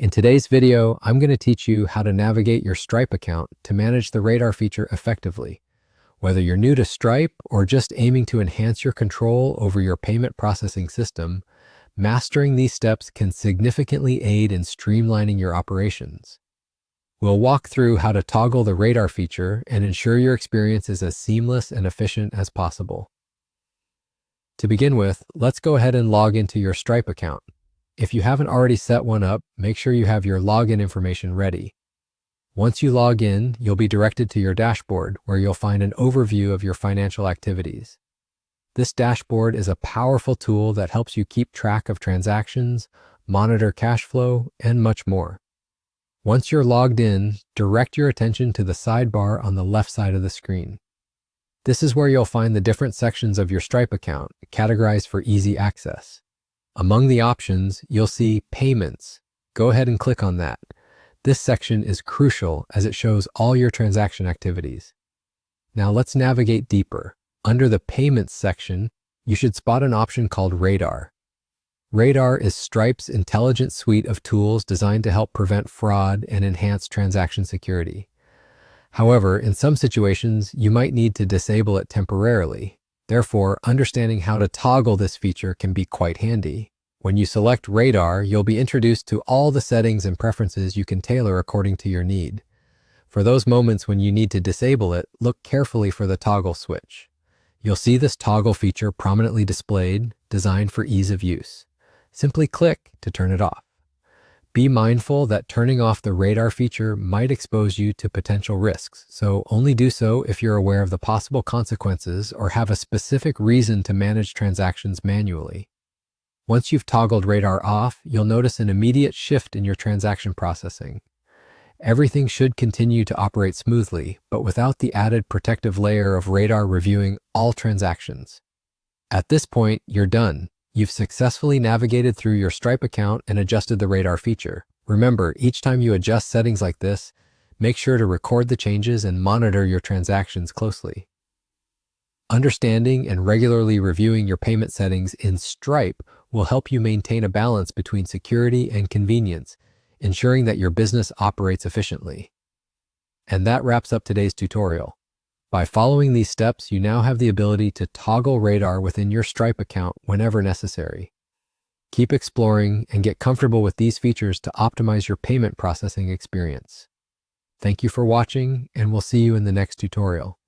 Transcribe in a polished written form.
In today's video, I'm going to teach you how to navigate your Stripe account to manage the Radar feature effectively. Whether you're new to Stripe or just aiming to enhance your control over your payment processing system, mastering these steps can significantly aid in streamlining your operations. We'll walk through how to toggle the Radar feature and ensure your experience is as seamless and efficient as possible. To begin with, let's go ahead and log into your Stripe account. If you haven't already set one up, make sure you have your login information ready. Once you log in, you'll be directed to your dashboard, where you'll find an overview of your financial activities. This dashboard is a powerful tool that helps you keep track of transactions, monitor cash flow, and much more. Once you're logged in, direct your attention to the sidebar on the left side of the screen. This is where you'll find the different sections of your Stripe account, categorized for easy access. Among the options, you'll see Payments. Go ahead and click on that. This section is crucial as it shows all your transaction activities. Now let's navigate deeper. Under the Payments section, you should spot an option called Radar. Radar is Stripe's intelligent suite of tools designed to help prevent fraud and enhance transaction security. However, in some situations, you might need to disable it temporarily. Therefore, understanding how to toggle this feature can be quite handy. When you select Radar, you'll be introduced to all the settings and preferences you can tailor according to your need. For those moments when you need to disable it, look carefully for the toggle switch. You'll see this toggle feature prominently displayed, designed for ease of use. Simply click to turn it off. Be mindful that turning off the Radar feature might expose you to potential risks, so only do so if you're aware of the possible consequences or have a specific reason to manage transactions manually. Once you've toggled Radar off, you'll notice an immediate shift in your transaction processing. Everything should continue to operate smoothly, but without the added protective layer of Radar reviewing all transactions. At this point, you're done. You've successfully navigated through your Stripe account and adjusted the Radar feature. Remember, each time you adjust settings like this, make sure to record the changes and monitor your transactions closely. Understanding and regularly reviewing your payment settings in Stripe will help you maintain a balance between security and convenience, ensuring that your business operates efficiently. And that wraps up today's tutorial. By following these steps, you now have the ability to toggle Radar within your Stripe account whenever necessary. Keep exploring and get comfortable with these features to optimize your payment processing experience. Thank you for watching, and we'll see you in the next tutorial.